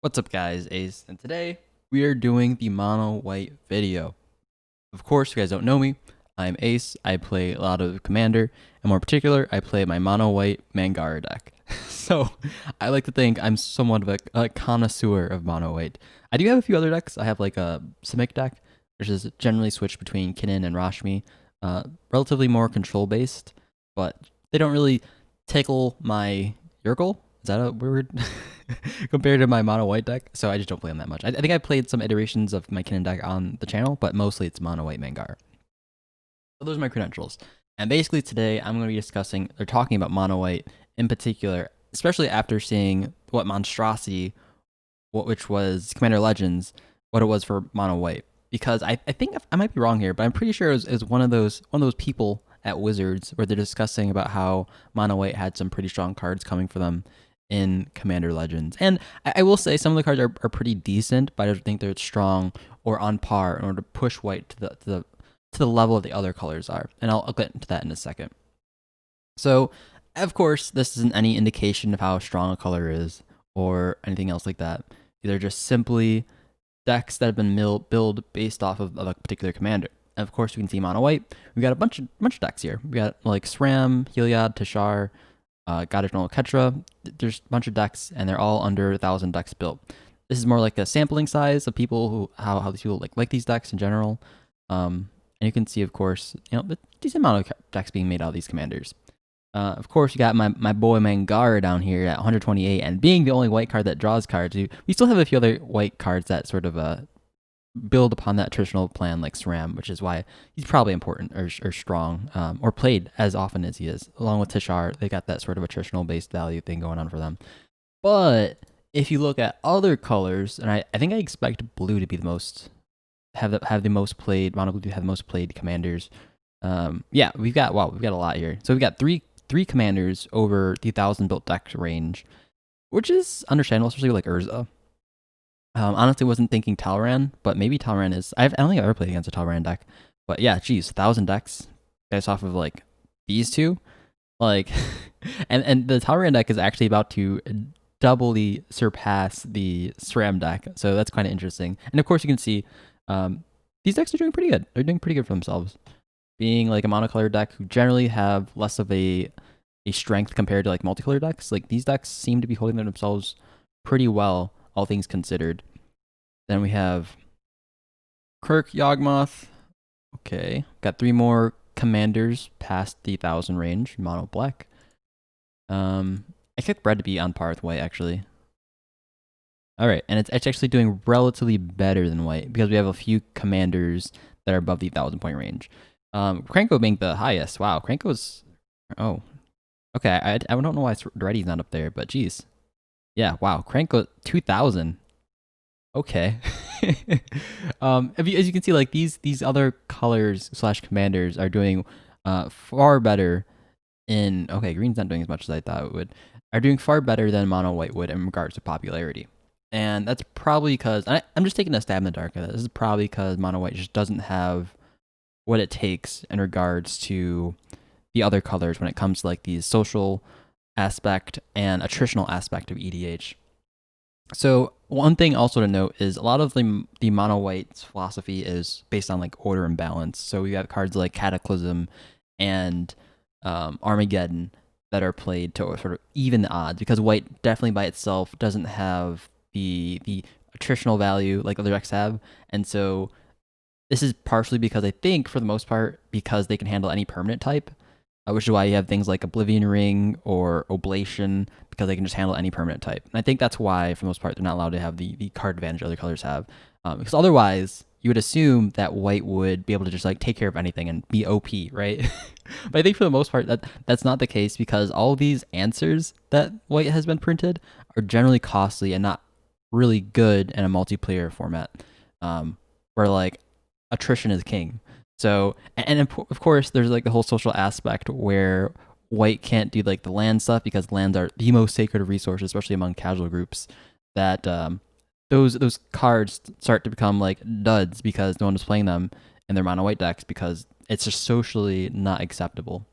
What's up guys, Ace, and today we are doing the mono white video. Of course, you guys don't know me, I'm Ace, I play a lot of Commander, and more particular, I play my mono white Mangara deck. So, I like to think I'm somewhat of a connoisseur of mono white. I do have a few other decks. I have like a Simic deck, which is generally switched between Kinnan and Rashmi, relatively more control based, but they don't really tickle my Urkel. Is that a word? Compared to my mono white deck, so I just don't play them that much. I think I played some iterations of my Kinnan deck on the channel, but mostly it's mono white Mangara. So those are my credentials. And basically today I'm going to be discussing, or talking about mono white in particular, especially after seeing what monstrosity, which was Commander Legends, what it was for mono white. Because I think I might be wrong here, but I'm pretty sure it was one of those people at Wizards where they're discussing about how mono white had some pretty strong cards coming for them in Commander Legends. And I will say some of the cards are pretty decent, but I don't think they're strong or on par in order to push white to the level of the other colors are. And I'll get into that in a second. So, of course, this isn't any indication of how strong a color is or anything else like that. These are just simply decks that have been built based off of a particular commander. And of course, you can see mono white. We got a bunch of decks here. We got like SRAM, Heliod, Tashar, Goddess Ketra. There's a bunch of decks, and they're all under 1,000 decks built. This is more like a sampling size of people who how these people like these decks in general. And you can see, of course, a decent amount of decks being made out of these commanders. Of course, you got my boy Mangara down here at 128, and being the only white card that draws cards, we still have a few other white cards that sort of build upon that traditional plan like SRAM, which is why he's probably important or strong, or played as often as he is. Along with Tashar, they got that sort of attritional based value thing going on for them. But if you look at other colors, and I think I expect blue to be the most have the most played, mono blue to have the most played commanders. Yeah, we've got a lot here. So we've got three commanders over the 1,000 built deck range, which is understandable, especially like Urza. Honestly, wasn't thinking Talran, but maybe Talran is. I don't think I've ever played against a Talran deck, but yeah, geez, 1,000 decks based off of like these two, like, and the Talran deck is actually about to doubly surpass the SRAM deck, so that's kind of interesting. And of course, you can see these decks are doing pretty good. They're doing pretty good for themselves, being like a monocolor deck who generally have less of a strength compared to like multicolor decks. Like these decks seem to be holding themselves pretty well, all things considered. Then we have Kirk Yawgmoth. Okay, got 3 more commanders past the 1,000 range, mono black. I expect red to be on par with white, actually. Alright, and it's actually doing relatively better than white because we have a few commanders that are above the 1,000 point range. Kranko being the highest. Wow, Kranko's... Oh. Okay, I don't know why Reddy's not up there, but geez. Yeah, wow, Kranko 2,000. Okay. As you can see, like these other colors / commanders are doing far better in... Okay, green's not doing as much as I thought it would. Are doing far better than mono white would in regards to popularity. And that's probably because... I'm just taking a stab in the dark at this. This is probably because mono white just doesn't have what it takes in regards to the other colors when it comes to like the social aspect and attritional aspect of EDH. So one thing also to note is a lot of the mono white's philosophy is based on like order and balance. So we have cards like Cataclysm and Armageddon that are played to sort of even the odds, because white definitely by itself doesn't have the attritional value like other decks have, and so this is partially because I think for the most part because they can handle any permanent type. Which is why you have things like Oblivion Ring or Oblation, because they can just handle any permanent type. And I think that's why, for the most part, they're not allowed to have the card advantage other colors have. Because otherwise, you would assume that white would be able to just like take care of anything and be OP, right? But I think for the most part, that's not the case, because all these answers that white has been printed are generally costly and not really good in a multiplayer format, where like attrition is king. So, and of course, there's like the whole social aspect where white can't do like the land stuff because lands are the most sacred of resources, especially among casual groups. That those cards start to become like duds because no one is playing them in their mono white decks because it's just socially not acceptable.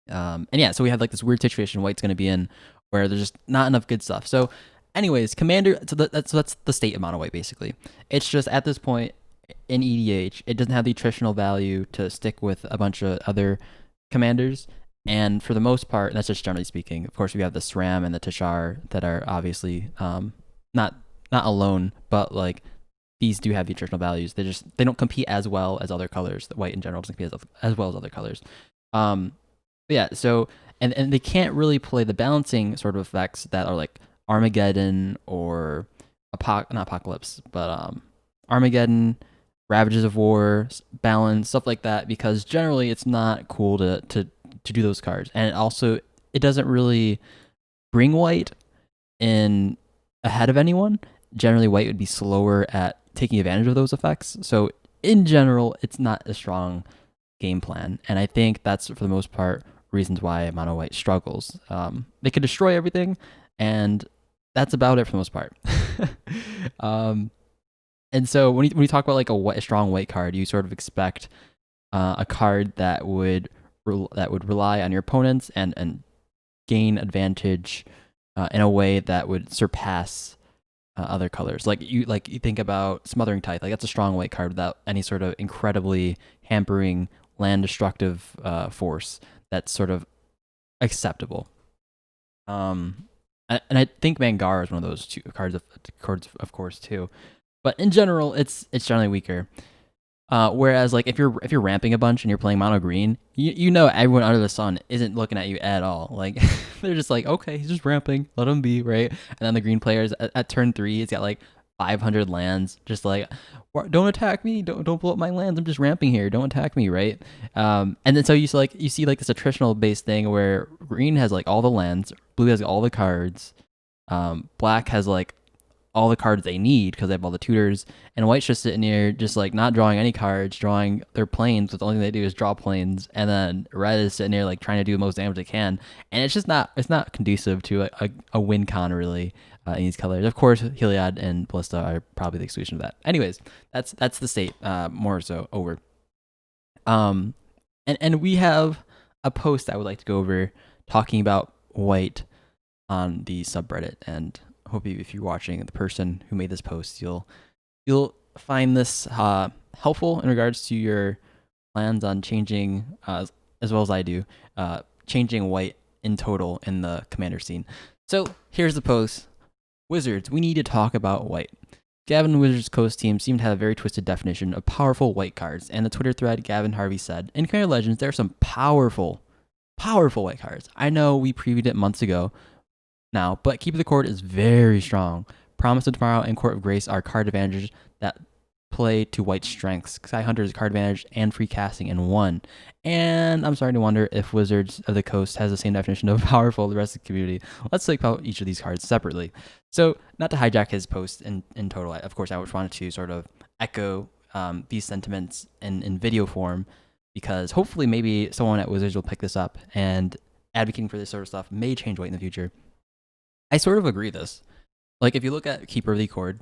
And yeah, so we have like this weird situation white's going to be in where there's just not enough good stuff. So Anyways, Commander. So that's the state of mono white basically. It's just at this point in EDH, it doesn't have the attritional value to stick with a bunch of other commanders. And for the most part, and that's just generally speaking. Of course, we have the SRAM and the Tashar that are obviously not not alone, but like these do have the attritional values. They don't compete as well as other colors. The white in general doesn't compete as well as other colors. But yeah. So and they can't really play the balancing sort of effects that are like Armageddon or not Apocalypse, but Armageddon, Ravages of War, Balance, stuff like that, because generally it's not cool to do those cards. And it doesn't really bring white in ahead of anyone. Generally, white would be slower at taking advantage of those effects. So in general, it's not a strong game plan. And I think that's, for the most part, reasons why mono white struggles. They could destroy everything, and that's about it for the most part. And so when you talk about like a strong white card, you sort of expect a card that would rely on your opponents and gain advantage in a way that would surpass other colors. Like you think about Smothering Tithe, like that's a strong white card without any sort of incredibly hampering land destructive force. That's sort of acceptable. And I think Mangar is one of those two cards, of course, too. But in general, it's generally weaker. Whereas like if you're ramping a bunch and you're playing mono green, you know everyone under the sun isn't looking at you at all. Like they're just like, okay, he's just ramping, let him be, right? And then the green players at turn 3, he's got like 500 lands, just like, don't attack me, don't blow up my lands, I'm just ramping here, don't attack me, right? And then so you see like this attritional based thing where green has like all the lands, blue has all the cards, black has like all the cards they need because they have all the tutors, and white's just sitting here just like not drawing any cards, drawing their planes, but the only thing they do is draw planes, and then red is sitting there like trying to do the most damage they can, and it's not conducive to a win con really in these colors. Of course, Heliod and Ballista are probably the exclusion of that. Anyways, that's the state, more so over. And we have a post I would like to go over talking about white on the subreddit, and hope if you're watching, the person who made this post, you'll find this helpful in regards to your plans on changing, as well as I do, changing white in total in the commander scene. So here's the post. Wizards, we need to talk about white. Gavin Wizards Coast team seemed to have a very twisted definition of powerful white cards, and the Twitter thread Gavin Harvey said, in Commander Legends, there are some powerful white cards. I know we previewed it months ago now, but Keep of the Court is very strong. Promise of Tomorrow and Court of Grace are card advantages that play to white strengths. Sky Hunter is card advantage and free casting in one. And I'm starting to wonder if Wizards of the Coast has the same definition of powerful the rest of the community. Let's talk about each of these cards separately. So, not to hijack his post in total, of course, I just wanted to sort of echo these sentiments in video form, because hopefully maybe someone at Wizards will pick this up, and advocating for this sort of stuff may change white in the future. I sort of agree this. Like, if you look at Keeper of the Accord,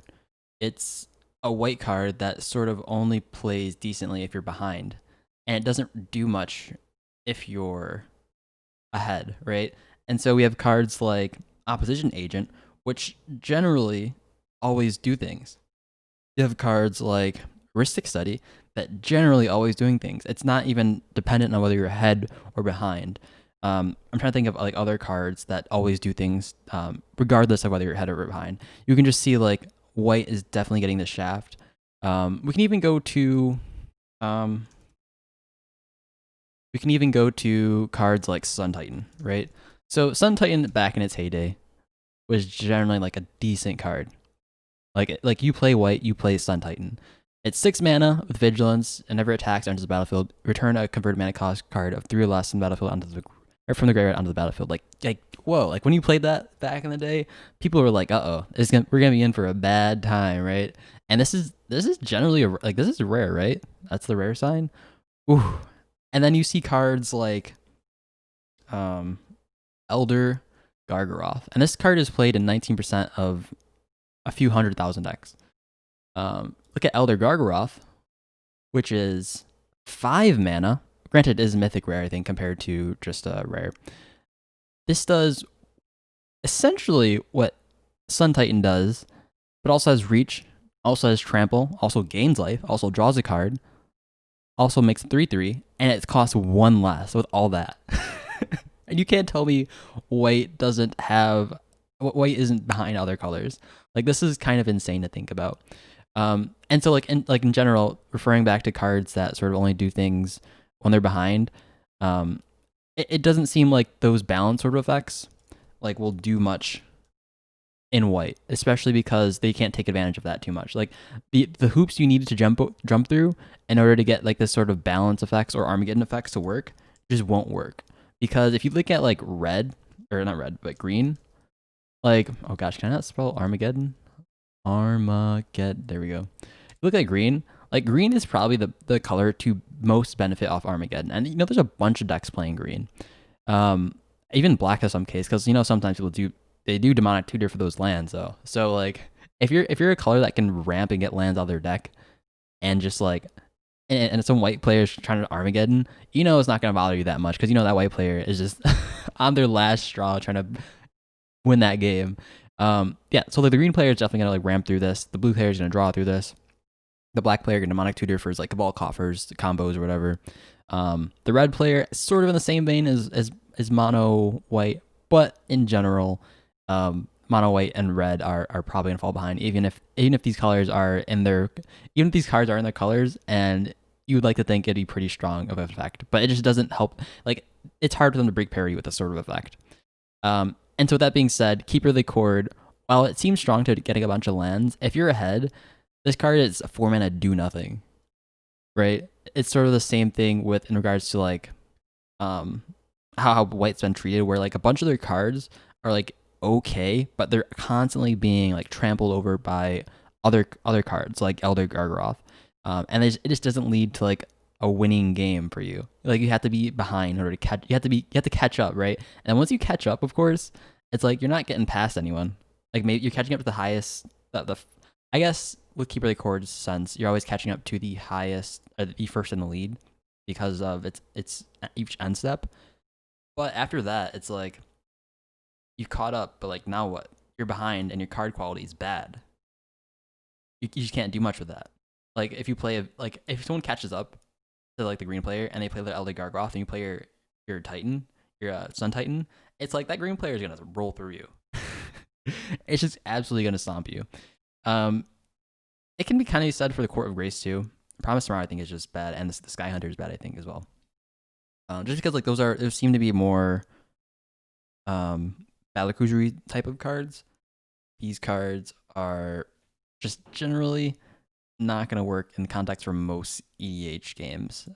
it's a white card that sort of only plays decently if you're behind, and it doesn't do much if you're ahead, right? And so we have cards like Opposition Agent, which generally always do things. You have cards like Heuristic Study that generally always doing things. It's not even dependent on whether you're ahead or behind. I'm trying to think of like other cards that always do things, regardless of whether you're ahead or behind. You can just see like white is definitely getting the shaft. We can even go to cards like Sun Titan, right? So Sun Titan back in its heyday was generally like a decent card. Like you play white, you play Sun Titan. It's 6 mana with vigilance, and never attacks or enters the battlefield. Return a converted mana cost card of 3 or less from the battlefield from the graveyard onto the battlefield. Like whoa! Like when you played that back in the day, people were like, we're gonna be in for a bad time, right? And this is generally this is rare, right? That's the rare sign. Ooh. And then you see cards like Elder Gargaroth, and this card is played in 19% of a few 100,000 decks. Look at Elder Gargaroth, which is 5 mana. Granted, it is mythic rare, I think, compared to just a rare. This does essentially what Sun Titan does, but also has reach, also has trample, also gains life, also draws a card, also makes 3/3, and it costs 1 less with all that. And you can't tell me white isn't behind other colors. Like, this is kind of insane to think about. And so in general, referring back to cards that sort of only do things when they're behind, it doesn't seem like those balance sort of effects like will do much in white, especially because they can't take advantage of that too much. Like the hoops you needed to jump through in order to get like this sort of balance effects or Armageddon effects to work just won't work. Because if you look at like red, or not red, but green, like, oh gosh, can I not spell Armageddon? Armageddon, there we go. Look at green. Like, green is probably the color to most benefit off Armageddon. And, you know, there's a bunch of decks playing green. Even black in some case, because, you know, sometimes people do demonic tutor for those lands, though. So, like, if you're a color that can ramp and get lands out of their deck, and just, like, and some white players trying to Armageddon, you know it's not going to bother you that much, because you know that white player is just on their last straw trying to win that game. Yeah, so like the green player is definitely gonna like ramp through this. The blue player is gonna draw through this. The black player gonna demonic tutor for his like cabal coffers, combos or whatever. The red player is sort of in the same vein as mono white, but in general, mono white and red are probably gonna fall behind, even if these colors are in their these cards are in their colors, and you would like to think it'd be pretty strong of an effect, but it just doesn't help. Like, it's hard for them to break parity with this sort of effect. And so with that being said, Keeper of the Cord, while it seems strong to getting a bunch of lands, if you're ahead, this card is a 4-mana do nothing, right? It's sort of the same thing in regards to like how white's been treated, where like a bunch of their cards are like okay, but they're constantly being like trampled over by other cards like Elder Gargaroth, and it just doesn't lead to like a winning game for you. Like, you have to be behind in order to catch. You have to catch up, right? And once you catch up, of course, it's like you're not getting past anyone. Like, maybe you're catching up to the highest. I guess with Keeper of the Cord's sense, you're always catching up to the highest, or the first in the lead, because of its each end step. But after that, it's like you've caught up, but like now what? You're behind, and your card quality is bad. You just can't do much with that. Like, if you play if someone catches up to like the green player and they play their Elder Gargaroth, and you play your Titan, your Sun Titan, it's like that green player is gonna roll through you. It's just absolutely gonna stomp you. It can be kind of said for the Court of Grace too. Promise Tomorrow I think is just bad, and the Sky Hunter is bad I think as well. Just because like those seem to be more Battlecruisery type of cards. These cards are just generally not going to work in context for most EDH games,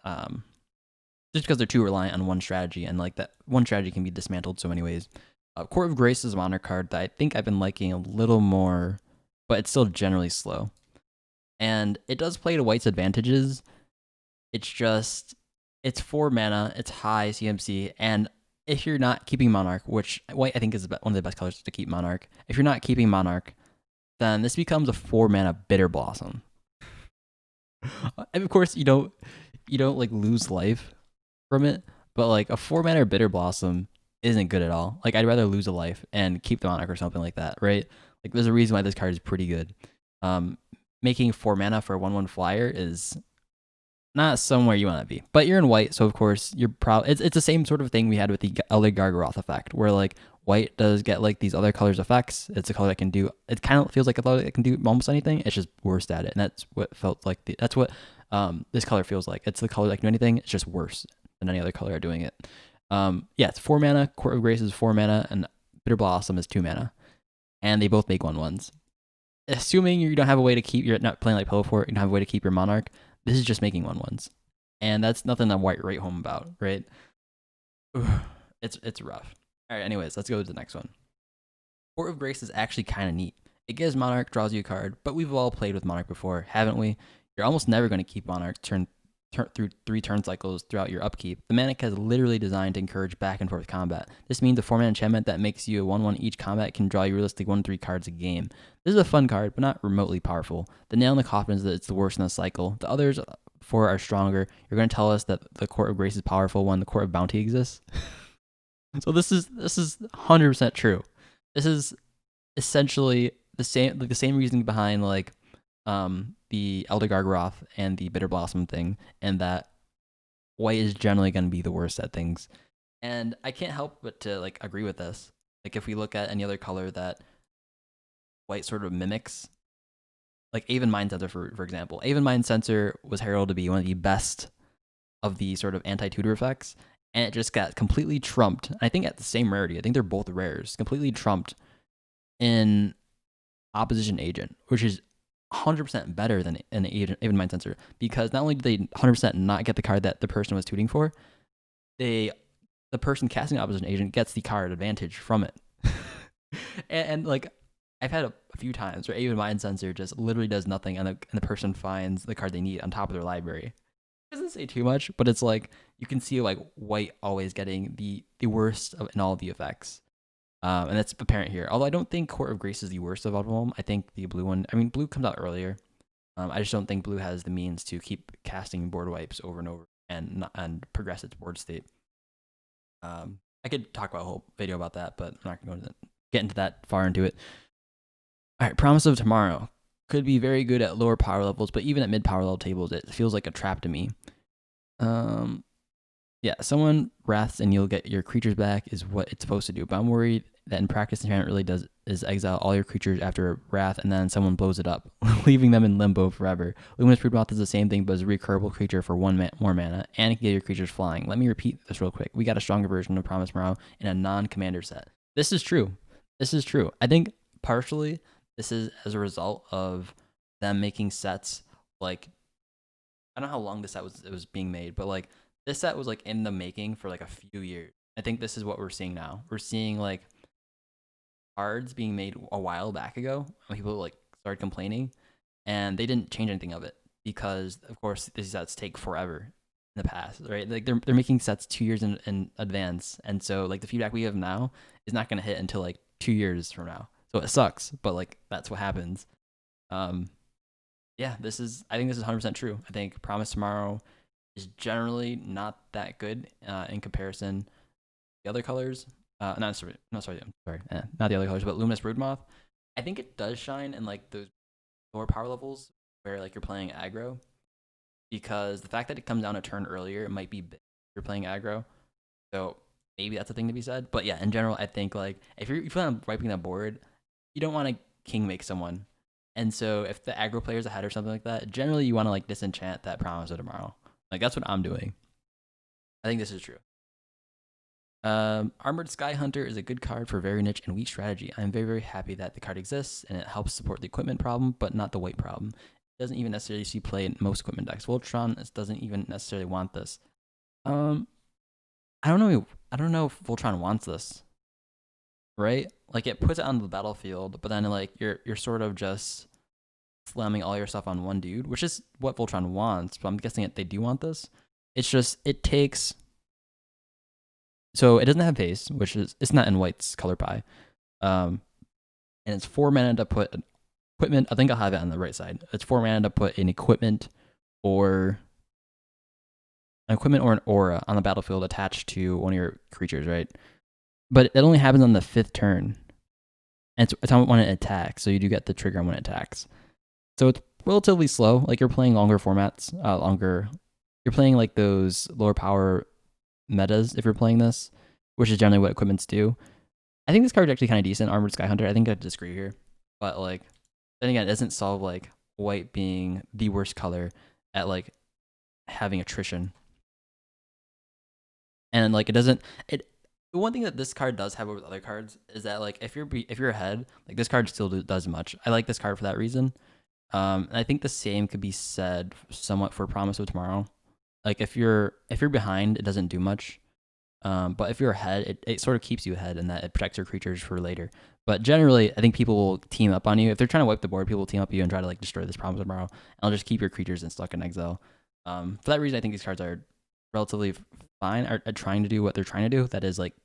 just because they're too reliant on one strategy, and like that one strategy can be dismantled so many ways. Court of Grace is a modern card that I think I've been liking a little more, but it's still generally slow, and it does play to white's advantages. It's 4 mana, it's high CMC, and if you're not keeping Monarch, which white I think is one of the best colors to keep Monarch, if you're not keeping Monarch, then this becomes a 4 mana Bitter Blossom. And of course, you don't like lose life from it, but like a 4 mana Bitter Blossom isn't good at all. Like, I'd rather lose a life and keep the Monarch or something like that, right? Like, there's a reason why this card is pretty good. Making 4 mana for a 1/1 flyer is not somewhere you want to be, but you're in white, so of course you're it's the same sort of thing we had with the Elder Gargaroth effect, where like white does get like these other colors effects. It's a color that can do, it kind of feels like a color that can do almost anything. It's just worse at it, and that's what felt like that's what this color feels like. It's the color that can do anything. It's just worse than any other color doing it. Yeah, it's 4 mana. Court of Grace is 4 mana, and Bitter Blossom is 2 mana, and they both make 1/1s. Assuming you don't have a way to keep, you're not playing like Pillow Fort, you don't have a way to keep your Monarch. This is just making 1/1s, and that's nothing to write home about, right? It's rough. All right, anyways, let's go to the next one. Court of Grace is actually kind of neat. It gives Monarch, draws you a card, but we've all played with Monarch before, haven't we? You're almost never going to keep Monarch through 3 turn cycles throughout your upkeep. The Manic is literally designed to encourage back and forth combat. This means a 4-mana enchantment that makes you a 1/1 each combat can draw you realistically 1-3 cards a game. This is a fun card, but not remotely powerful. The nail in the coffin is that it's the worst in the cycle. The others 4 are stronger. You're going to tell us that the Court of Grace is powerful when the Court of Bounty exists? So this is 100% true. This is essentially the same reasoning behind like the Elder Gargaroth and the Bitter Blossom thing, and that white is generally going to be the worst at things. And I can't help but to like agree with this. Like if we look at any other color that white sort of mimics, like Aven Mind Sensor for example. Aven Mind Sensor was heralded to be one of the best of the sort of anti-tutor effects, and it just got completely trumped. I think at the same rarity. I think they're both rares, completely trumped in Opposition Agent, which is 100% better than an Aven Mind Sensor, because not only did they 100% not get the card that the person was tutoring for, the person casting Opposition Agent gets the card advantage from it. and like I've had a few times where Aven Mind Sensor just literally does nothing, and the person finds the card they need on top of their library. It doesn't say too much, but it's like you can see like white always getting the worst in all of the effects. And that's apparent here. Although I don't think Court of Grace is the worst of all of them. I think the blue one, I mean, blue comes out earlier. I just don't think blue has the means to keep casting board wipes over and over and progress its board state. I could talk about a whole video about that, but I'm not going to get into that far into it. All right, Promise of Tomorrow could be very good at lower power levels, but even at mid power level tables, it feels like a trap to me. Yeah, someone wraths and you'll get your creatures back is what it's supposed to do, but I'm worried that in practice, enchantment really does is exile all your creatures after wrath, and then someone blows it up, leaving them in limbo forever. Luminous Broodmoth is the same thing, but is a recurable creature for more mana, and it can get your creatures flying. Let me repeat this real quick. We got a stronger version of Promise Tomorrow in a non-commander set. This is true. This is true. I think partially this is as a result of them making sets like, I don't know how long this set was being made, but like this set was like in the making for like a few years. I think this is what we're seeing now. We're seeing like cards being made a while back ago when people like started complaining, and they didn't change anything of it because of course these sets take forever in the past, right? Like they're making sets 2 years in advance, and so like the feedback we have now is not going to hit until like 2 years from now. So it sucks, but like that's what happens. Yeah, I think this is 100% true. I think Promise Tomorrow is generally not that good in comparison to the other colors. Not the other colors, but Luminous Broodmoth. I think it does shine in like those lower power levels where like you're playing aggro, because the fact that it comes down a turn earlier, it might be big if you're playing aggro. So maybe that's a thing to be said. But yeah, in general, I think like if you plan on wiping that board, you don't want to king make someone. And so if the aggro player's ahead or something like that, generally you want to like disenchant that Promise of Tomorrow. Like that's what I'm doing. I think this is true. Armored Sky Hunter is a good card for very niche and weak strategy. I'm very, very happy that the card exists, and it helps support the equipment problem, but not the weight problem. It doesn't even necessarily see play in most equipment decks. Voltron doesn't even necessarily want this. I don't know. I don't know if Voltron wants this. Right? Like it puts it on the battlefield, but then like you're sort of just slamming all your stuff on one dude, which is what Voltron wants. But I'm guessing that they do want this. It's just it takes. So it doesn't have haste, which is it's not in white's color pie, and it's 4 mana to put an equipment. I think I'll have it on the right side. It's 4 mana to put an equipment or an aura on the battlefield attached to one of your creatures, right? But it only happens on the 5th turn, and it's on when it attacks. So you do get the trigger when it attacks. So it's relatively slow. Like you're playing longer formats, You're playing like those lower power metas if you're playing this, which is generally what equipments do. I think this card is actually kind of decent, Armored Sky Hunter. I think I disagree here, but like then again, it doesn't solve like white being the worst color at like having attrition, and like it doesn't. The one thing that this card does have over the other cards is that like if you're ahead, like this card still does much. I like this card for that reason. And I think the same could be said somewhat for Promise of Tomorrow. Like if you're behind, it doesn't do much. But if you're ahead, it sort of keeps you ahead in that it protects your creatures for later. But generally, I think people will team up on you. If they're trying to wipe the board, people will team up you and try to like destroy this Promise of Tomorrow. And I'll just keep your creatures and stuck in exile. For that reason, I think these cards are relatively fine, are trying to do what they're trying to do. That is like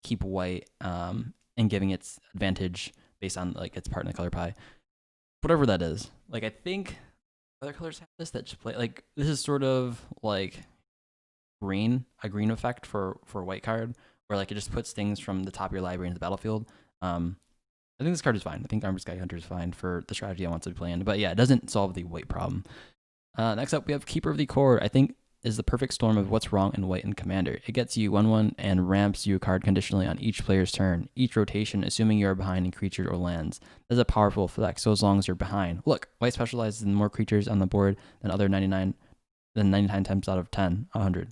keep white and giving its advantage based on like its part in the color pie. Whatever that is. Like I think other colors have this that just play like this is sort of like a green effect for a white card, where like it just puts things from the top of your library into the battlefield. I think this card is fine. I think Armored Sky Hunter is fine for the strategy I want to play in. But yeah, it doesn't solve the white problem. Next up, we have Keeper of the Cord. I think is the perfect storm of what's wrong in white and Commander. It gets you 1/1 and ramps you a card conditionally on each player's turn, each rotation, assuming you are behind in creatures or lands. This is a powerful effect, so as long as you're behind. Look, white specializes in more creatures on the board than other 99 times out of 10, 100.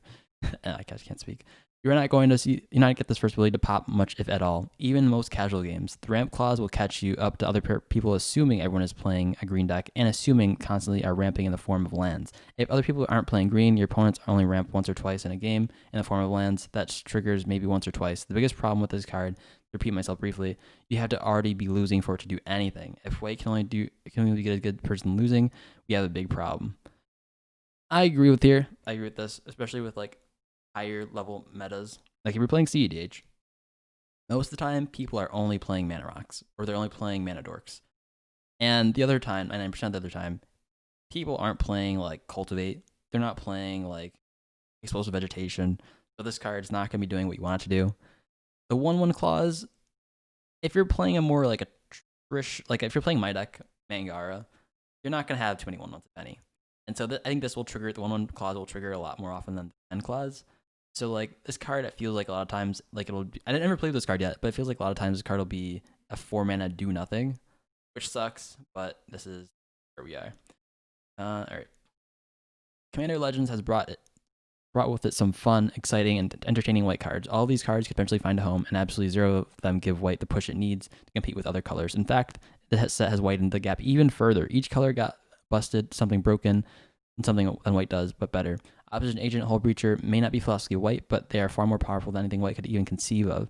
I can't speak. You're not going to get this first ability to pop much, if at all. Even in most casual games, the ramp clause will catch you up to other people, assuming everyone is playing a green deck and assuming constantly are ramping in the form of lands. If other people aren't playing green, your opponents only ramp once or twice in a game in the form of lands. That triggers maybe once or twice. The biggest problem with this card, to repeat myself briefly, you have to already be losing for it to do anything. If white can only get a good person losing, we have a big problem. I agree with this, especially with like higher level metas. Like if you're playing CEDH, most of the time people are only playing Mana Rocks or they're only playing Mana Dorks. And the other time, 99% of the other time, people aren't playing like Cultivate. They're not playing like Explosive Vegetation. So this card is not going to be doing what you want it to do. The 1/1 clause, if you're playing a more like like if you're playing my deck, Mangara, you're not going to have too many 1/1s, if any. And so I think this will trigger, the 1/1 clause will trigger a lot more often than the 10 clause. So like this card, it feels like a lot of times, like it'll be, I didn't ever play with this card yet, but it feels like a lot of times this card will be a 4-mana do nothing, which sucks, but this is where we are. All right. Commander Legends has brought with it some fun, exciting, and entertaining white cards. All these cards could potentially find a home, and absolutely zero of them give white the push it needs to compete with other colors. In fact, the set has widened the gap even further. Each color got busted, something broken, and something than white does, but better. Opposition Agent, Hull Breacher may not be philosophically white, but they are far more powerful than anything white could even conceive of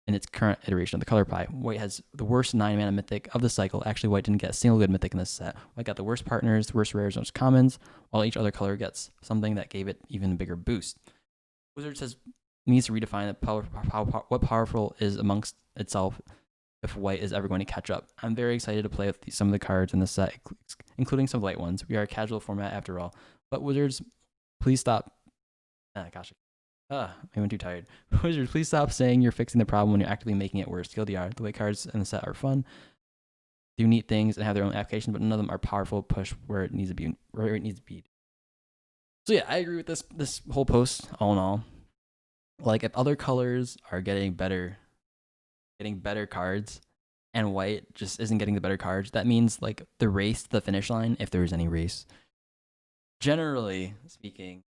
in its current iteration of the color pie. White has the worst 9-mana mythic of the cycle. Actually, white didn't get a single good mythic in this set. White got the worst partners, the worst rares, most commons, while each other color gets something that gave it even a bigger boost. Wizards needs to redefine what powerful is amongst itself if white is ever going to catch up. I'm very excited to play with some of the cards in the set, including some light ones. We are a casual format after all. But Wizards, please stop. I went too tired. Wizards, please stop saying you're fixing the problem when you're actively making it worse. TLDR, the white cards in the set are fun, do neat things, and have their own application, but none of them are powerful push where it needs to be. So yeah, I agree with this whole post. All in all, like if other colors are getting better cards, and white just isn't getting the better cards, that means like the race to the finish line, if there is any race, generally speaking,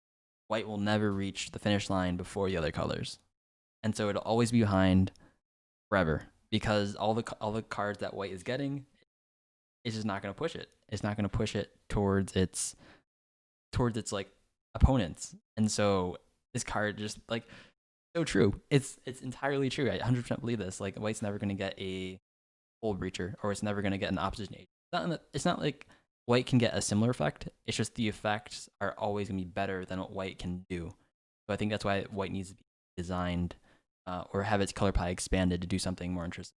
white will never reach the finish line before the other colors, and so it'll always be behind forever because all the cards that white is getting, it's just not going to push it. It's not going to push it towards its like opponents, and so this card just like so true. It's entirely true. I 100% believe this. Like white's never going to get a Hull Breacher, or it's never going to get an opposition agent. It's not like white can get a similar effect. It's just the effects are always going to be better than what white can do. So I think that's why white needs to be designed or have its color pie expanded to do something more interesting.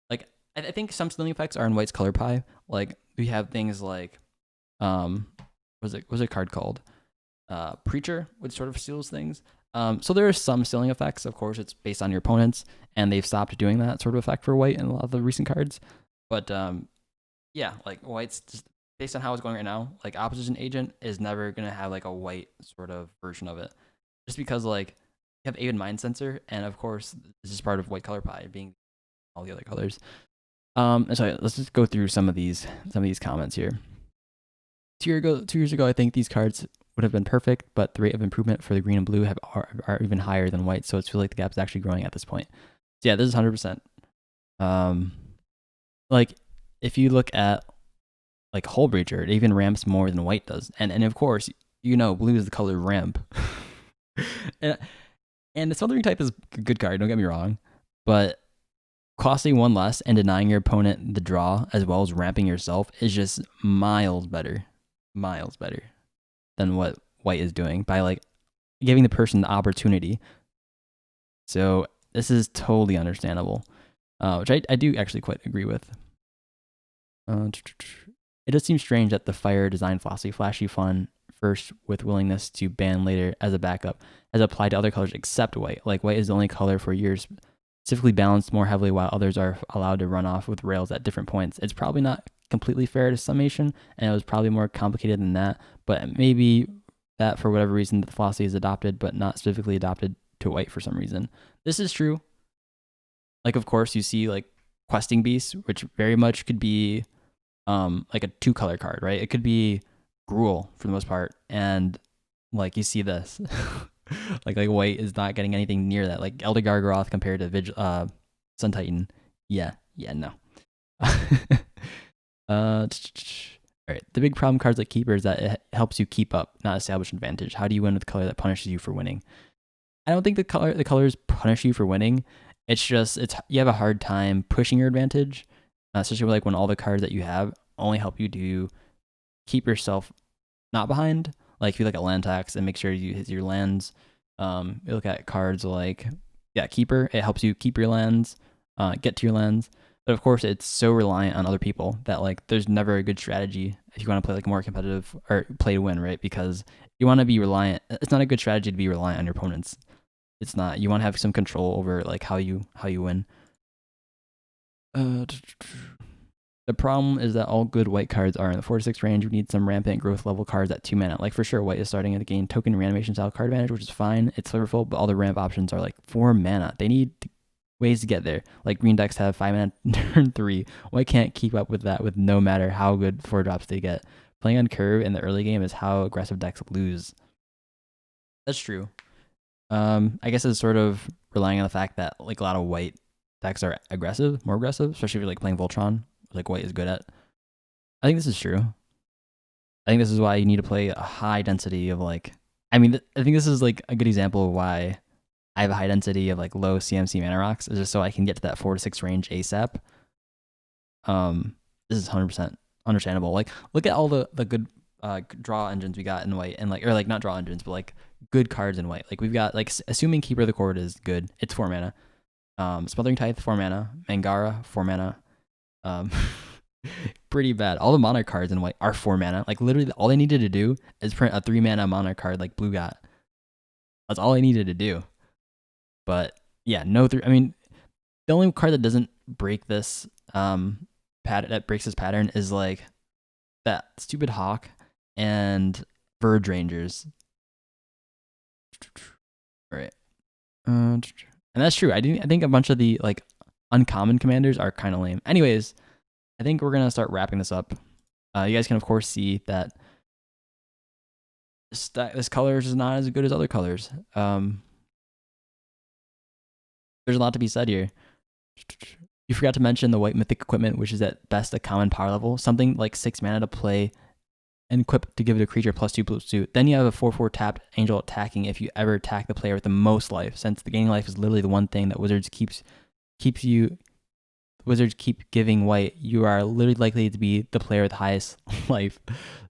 Like I think some stealing effects are in white's color pie. Like we have things like what's a card called? Preacher, which sort of steals things. So there are some stealing effects. Of course, it's based on your opponents, and they've stopped doing that sort of effect for white in a lot of the recent cards. But yeah, like white's just based on how it's going right now, like opposition agent is never gonna have like a white sort of version of it, just because like you have Avid Mind Sensor, and of course this is part of white color pie being all the other colors. And so let's just go through some of these comments here. 2 years ago, I think these cards would have been perfect, but the rate of improvement for the green and blue are even higher than white, so it feels like the gap is actually growing at this point. So yeah, this is 100%. Like if you look at like Hull Breacher, it even ramps more than white does, and of course blue is the color ramp. and the Smothering Type is a good card, don't get me wrong, but costing one less and denying your opponent the draw as well as ramping yourself is just miles better than what white is doing by like giving the person the opportunity. So this is totally understandable, which I do actually quite agree with. It does seem strange that the fire design philosophy, flashy fun first with willingness to ban later as a backup, has applied to other colors except white. Like white is the only color for years specifically balanced more heavily while others are allowed to run off with rails at different points. It's probably not completely fair to summation, and it was probably more complicated than that, but maybe that for whatever reason the philosophy is adopted, but not specifically adopted to white for some reason. This is true. Like, of course, you see like questing beasts, which very much could be like a 2-color card, right? It could be Gruul for the most part, and like you see this, like white is not getting anything near that. Like Elder Gargaroth compared to Sun Titan, yeah, no. All right. The big problem cards like Keeper is that it helps you keep up, not establish an advantage. How do you win with color that punishes you for winning? I don't think the colors punish you for winning. It's just you have a hard time pushing your advantage, especially like when all the cards that you have only help you to keep yourself not behind. Like if you look at land tax and make sure you hit your lands. You look at cards like Keeper. It helps you keep your lands, get to your lands. But of course, it's so reliant on other people that like there's never a good strategy if you want to play like more competitive or play to win, right? Because you want to be reliant. It's not a good strategy to be reliant on your opponents. It's not. You want to have some control over like how you win. The problem is that all good white cards are in the 4-6 range. We need some rampant growth level cards at 2 mana. Like for sure, white is starting to gain token reanimation style card advantage, which is fine. It's flavorful, but all the ramp options are like 4 mana. They need ways to get there. Like green decks have 5 mana turn 3. White can't keep up with that with no matter how good 4 drops they get. Playing on curve in the early game is how aggressive decks lose. That's true. I guess it's sort of relying on the fact that like a lot of white decks are more aggressive, especially if you're like playing Voltron, like white is good at. I think this is true. I think this is why you need to play a high density of like, I think this is like a good example of why I have a high density of like low CMC mana rocks, is just so I can get to that 4-6 range ASAP. This is 100% understandable. Like look at all the good draw engines we got in white, and like, or like not draw engines, but like good cards in white. Like we've got like, assuming Keeper of the Court is good, it's 4 mana. Smothering Tithe 4 mana, Mangara 4 mana. Pretty bad. All the Monarch cards in white are 4 mana. Like literally all they needed to do is print a 3 mana Monarch card like blue got. That's all they needed to do. But yeah, the only card that doesn't break this that breaks this pattern is like that stupid Hawk and Verge Rangers. Right. And that's true. I think a bunch of the like uncommon commanders are kind of lame. Anyways, I think we're gonna start wrapping this up. You guys can of course see that this color is not as good as other colors. There's a lot to be said here. You forgot to mention the white mythic equipment, which is at best a common power level. Something like 6 mana to play and equip to give it a creature +2/+2. Then you have a 4/4 tapped angel attacking if you ever attack the player with the most life, since the gaining life is literally the one thing that Wizards keep giving white. You are literally likely to be the player with the highest life.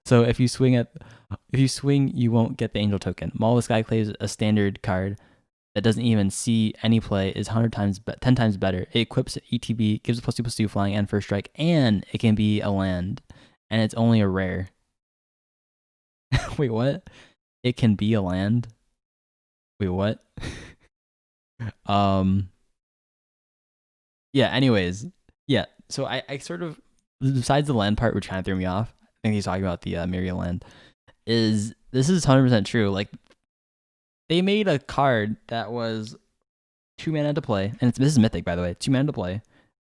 So if you swing, you won't get the angel token. Maul of the Skyclave is a standard card that doesn't even see any play, is 10 times better. It equips ETB, gives a +2/+2 flying and first strike, and it can be a land, and it's only a rare. Wait, what? It can be a land? Wait, what? Yeah, anyways. Yeah, so I sort of, besides the land part, which kind of threw me off, I think he's talking about the Myria land, this is 100% true. Like, they made a card that was 2 mana to play, and this is mythic, by the way, 2 mana to play,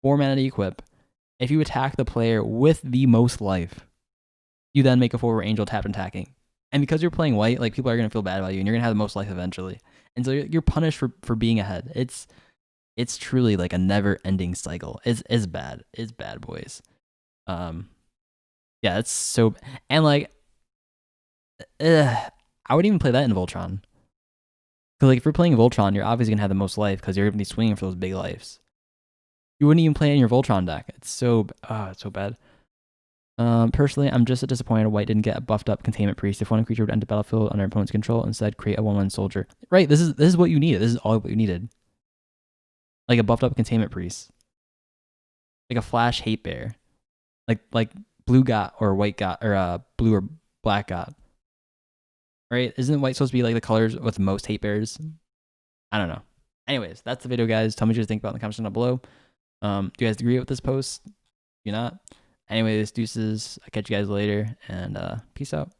4 mana to equip. If you attack the player with the most life, you then make a forward angel tapped and attacking. And because you're playing white, like people are gonna feel bad about you, and you're gonna have the most life eventually. And so you're punished for being ahead. It's truly like a never-ending cycle. It's bad. It's bad, boys. Yeah, it's so, and like, I wouldn't even play that in Voltron. Because like if you're playing Voltron, you're obviously gonna have the most life because you're gonna be swinging for those big lives. You wouldn't even play it in your Voltron deck. It's so bad. Personally, I'm just disappointed white didn't get a buffed up containment priest. If one creature would enter the battlefield under opponent's control, instead create a 1/1 soldier. Right, this is what you needed. This is all what you needed. Like a buffed up containment priest. Like a flash hate bear. Like blue got or white got, or blue or black got. Right? Isn't white supposed to be like the colors with most hate bears? I don't know. Anyways, that's the video, guys. Tell me what you think about it in the comments down below. Do you guys agree with this post? Do you not? Anyways, deuces. I'll catch you guys later, and peace out.